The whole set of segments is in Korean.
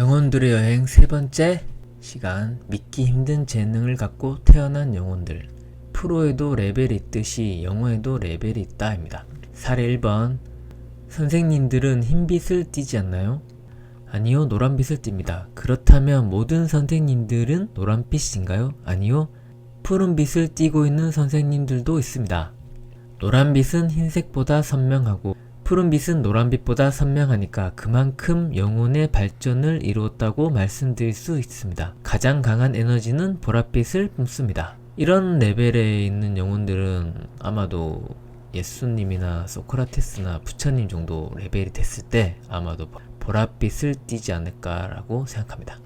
영혼들의 여행 세 번째 시간. 믿기 힘든 재능을 갖고 태어난 영혼들. 프로에도 레벨이 있듯이 영어에도 레벨이 있다입니다. 사례 1번. 선생님들은 흰빛을 띠지 않나요? 아니요, 노란빛을 띱니다. 그렇다면 모든 선생님들은 노란빛인가요? 아니요, 푸른빛을 띠고 있는 선생님들도 있습니다. 노란빛은 흰색보다 선명하고 푸른빛은 노란빛보다 선명하니까 그만큼 영혼의 발전을 이루었다고 말씀드릴 수 있습니다. 가장 강한 에너지는 보랏빛을 뿜습니다. 이런 레벨에 있는 영혼들은 아마도 예수님이나 소크라테스나 부처님 정도 레벨이 됐을 때 아마도 보랏빛을 띠지 않을까라고 생각합니다.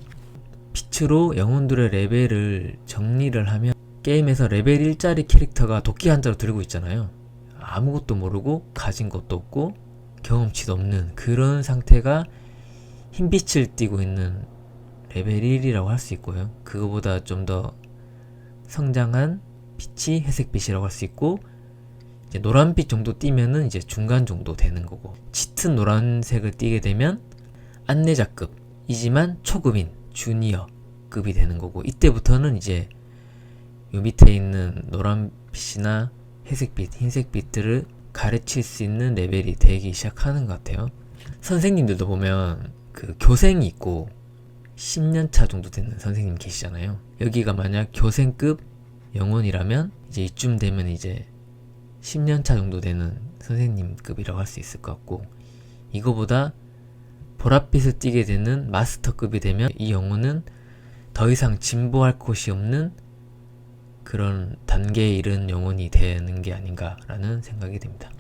빛으로 영혼들의 레벨을 정리를 하면, 게임에서 레벨 1짜리 캐릭터가 도끼 한자로 들고 있잖아요. 아무것도 모르고 가진 것도 없고 경험치도 없는 그런 상태가 흰빛을 띠고 있는 레벨 1이라고 할 수 있고요. 그거보다 좀 더 성장한 빛이 회색빛이라고 할 수 있고, 이제 노란빛 정도 띠면은 이제 중간 정도 되는 거고, 짙은 노란색을 띠게 되면 안내자급이지만 초급인 주니어급이 되는 거고, 이때부터는 이제 요 밑에 있는 노란빛이나 회색빛, 흰색빛들을 가르칠 수 있는 레벨이 되기 시작하는 것 같아요. 선생님들도 보면 그 교생이 있고 10년차 정도 되는 선생님 계시잖아요. 여기가 만약 교생급 영혼이라면 이제 이쯤 되면 이제 10년차 정도 되는 선생님급이라고 할 수 있을 것 같고, 이거보다 보랏빛을 띠게 되는 마스터급이 되면 이 영혼은 더 이상 진보할 곳이 없는 그런 단계에 이른 영혼이 되는 게 아닌가라는 생각이 듭니다.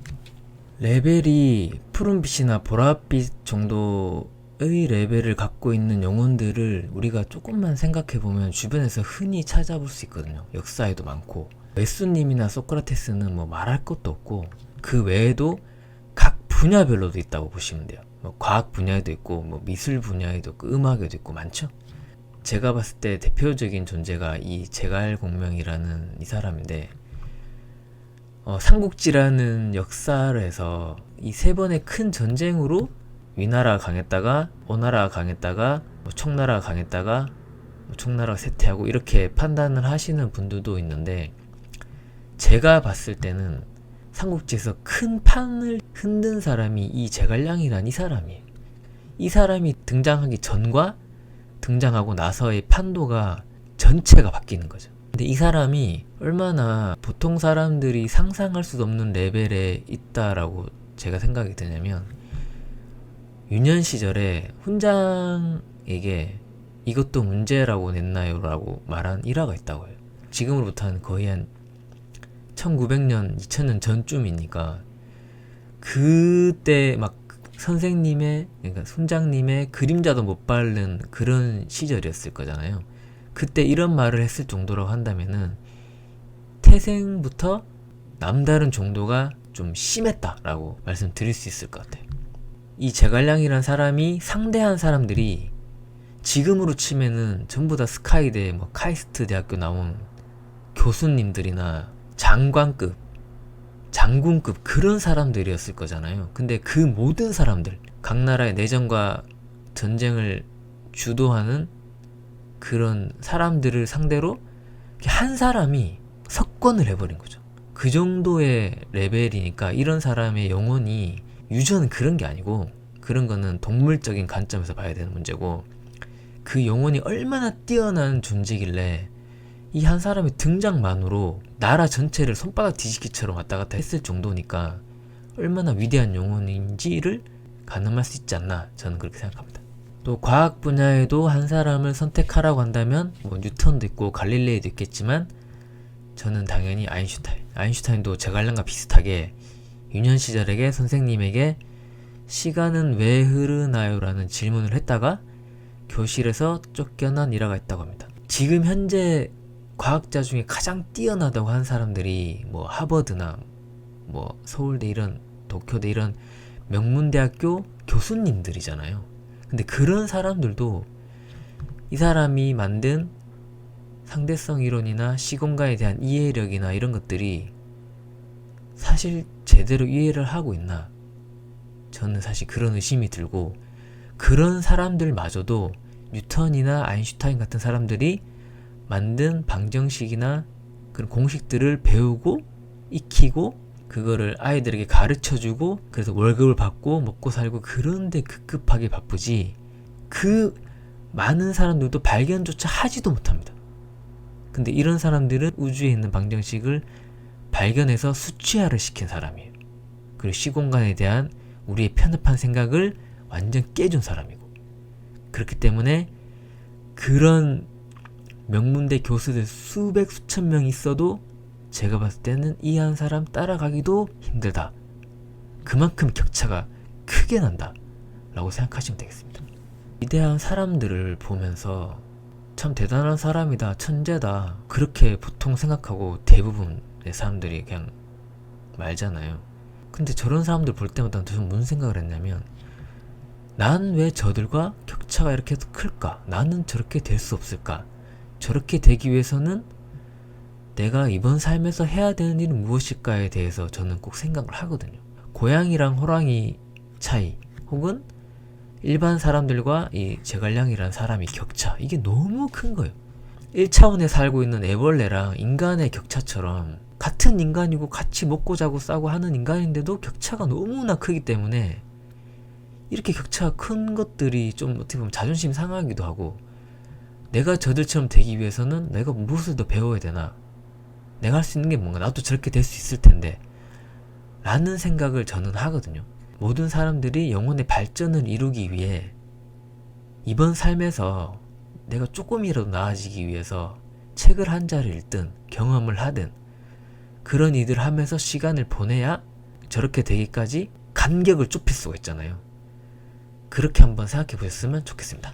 레벨이 푸른빛이나 보랏빛 정도의 레벨을 갖고 있는 영혼들을 우리가 조금만 생각해보면 주변에서 흔히 찾아볼 수 있거든요. 역사에도 많고, 예수님이나 소크라테스는 뭐 말할 것도 없고, 그 외에도 각 분야별로도 있다고 보시면 돼요. 뭐 과학 분야에도 있고, 뭐 미술 분야에도 있고, 음악에도 있고 많죠. 제가 봤을 때 대표적인 존재가 이 제갈공명이라는 이 사람인데, 삼국지라는 역사를 해서 이 세 번의 큰 전쟁으로 위나라가 강했다가 오나라가 강했다가 청나라가 강했다가 청나라가 쇠퇴하고 이렇게 판단을 하시는 분들도 있는데, 제가 봤을 때는 삼국지에서 큰 판을 흔든 사람이 이 제갈량이란 이 사람이에요. 이 사람이 등장하기 전과 등장하고 나서의 판도가 전체가 바뀌는 거죠. 근데 이 사람이 얼마나 보통 사람들이 상상할 수도 없는 레벨에 있다라고 제가 생각이 드냐면, 유년 시절에 훈장에게 이것도 문제라고 냈나요? 라고 말한 일화가 있다고 해요. 지금으로부터 거의 한 1900년, 2000년 전쯤이니까, 그때 막 선생님의, 그러니까 훈장님의 그림자도 못 바른 그런 시절이었을 거잖아요. 그때 이런 말을 했을 정도라고 한다면은 태생부터 남다른 정도가 좀 심했다라고 말씀드릴 수 있을 것 같아요. 이 제갈량이란 사람이 상대한 사람들이 지금으로 치면은 전부 다 스카이대, 뭐 카이스트 대학교 나온 교수님들이나 장관급, 장군급 그런 사람들이었을 거잖아요. 근데 그 모든 사람들, 각 나라의 내전과 전쟁을 주도하는 그런 사람들을 상대로 한 사람이 석권을 해버린 거죠. 그 정도의 레벨이니까 이런 사람의 영혼이 유전은 그런 게 아니고, 그런 거는 동물적인 관점에서 봐야 되는 문제고, 그 영혼이 얼마나 뛰어난 존재길래 이 한 사람의 등장만으로 나라 전체를 손바닥 뒤집기처럼 왔다 갔다 했을 정도니까 얼마나 위대한 영혼인지를 가늠할 수 있지 않나, 저는 그렇게 생각합니다. 또 과학 분야에도 한 사람을 선택하라고 한다면 뭐 뉴턴도 있고 갈릴레이도 있겠지만, 저는 당연히 아인슈타인도 제갈량과 비슷하게 유년 시절에게 선생님에게 시간은 왜 흐르나요? 라는 질문을 했다가 교실에서 쫓겨난 일화가 있다고 합니다. 지금 현재 과학자 중에 가장 뛰어나다고 한 사람들이 뭐 하버드나 뭐 서울대 이런, 도쿄대 이런 명문대학교 교수님들이잖아요. 근데 그런 사람들도 이 사람이 만든 상대성 이론이나 시공간에 대한 이해력이나 이런 것들이 사실 제대로 이해를 하고 있나, 저는 사실 그런 의심이 들고, 그런 사람들마저도 뉴턴이나 아인슈타인 같은 사람들이 만든 방정식이나 그런 공식들을 배우고 익히고 그거를 아이들에게 가르쳐주고 그래서 월급을 받고 먹고 살고 그런데 급급하게 바쁘지 그 많은 사람들도 발견조차 하지도 못합니다. 근데 이런 사람들은 우주에 있는 방정식을 발견해서 수치화를 시킨 사람이에요. 그리고 시공간에 대한 우리의 편협한 생각을 완전 깨준 사람이고 그렇기 때문에 그런 명문대 교수들 수백 수천 명 있어도 제가 봤을 때는 이 한 사람 따라가기도 힘들다. 그만큼 격차가 크게 난다 라고 생각하시면 되겠습니다. 위대한 사람들을 보면서 참 대단한 사람이다, 천재다 그렇게 보통 생각하고 대부분의 사람들이 그냥 말잖아요. 근데 저런 사람들 볼 때마다 저는 무슨 생각을 했냐면 난 왜 저들과 격차가 이렇게 클까? 나는 저렇게 될 수 없을까? 저렇게 되기 위해서는 내가 이번 삶에서 해야 되는 일은 무엇일까에 대해서 저는 꼭 생각을 하거든요. 고양이랑 호랑이 차이 혹은 일반 사람들과 이 제갈량이라는 사람의 격차 이게 너무 큰 거예요. 1차원에 살고 있는 애벌레랑 인간의 격차처럼 같은 인간이고 같이 먹고 자고 싸고 하는 인간인데도 격차가 너무나 크기 때문에 이렇게 격차가 큰 것들이 좀 어떻게 보면 자존심 상하기도 하고 내가 저들처럼 되기 위해서는 내가 무엇을 더 배워야 되나 내가 할 수 있는 게 뭔가 나도 저렇게 될 수 있을 텐데 라는 생각을 저는 하거든요. 모든 사람들이 영혼의 발전을 이루기 위해 이번 삶에서 내가 조금이라도 나아지기 위해서 책을 한 자를 읽든 경험을 하든 그런 일을 하면서 시간을 보내야 저렇게 되기까지 간격을 좁힐 수가 있잖아요. 그렇게 한번 생각해 보셨으면 좋겠습니다.